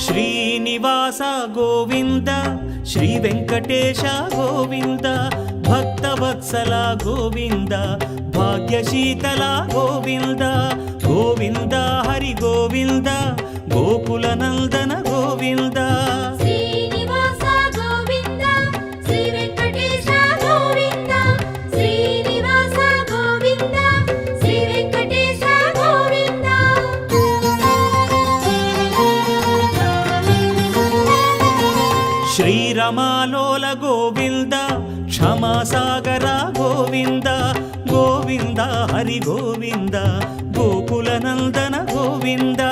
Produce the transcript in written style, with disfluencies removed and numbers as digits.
Srinivasa Govinda Shri Venkatesha Govinda Bhaktavatsala Govinda భాగ్యశీతల Govinda Govinda Hari Govinda Gokula Nandana Govinda Srinivasa Govinda Shri Venkatesha Govinda Srinivasa Govinda Shri Venkatesha Govinda శ్రీరమాలోల Govinda క్షమాసాగర Govinda Govinda Hari Govinda Gokula Nandana Govinda